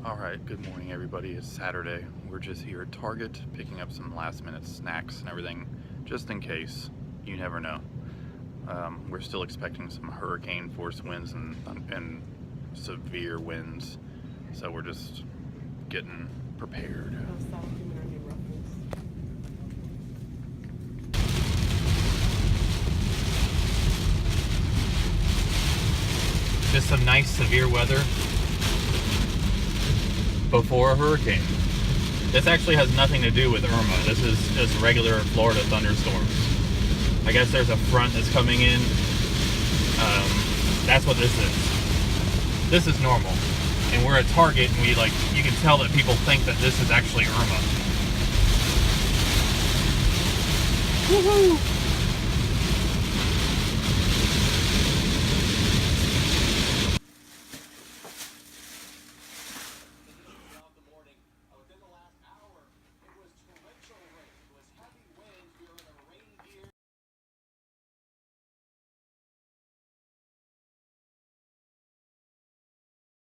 Alright, good morning everybody. It's Saturday. We're just here at Target picking up some last minute snacks and everything, just in case. You never know. We're still expecting some hurricane force winds and severe winds, so we're just getting prepared. Just some nice severe weather before a hurricane. This actually has nothing to do with Irma. This is just regular Florida thunderstorms. I guess there's a front that's coming in. That's what this is. This is normal. And we're at Target and you can tell that people think that this is actually Irma. Woohoo!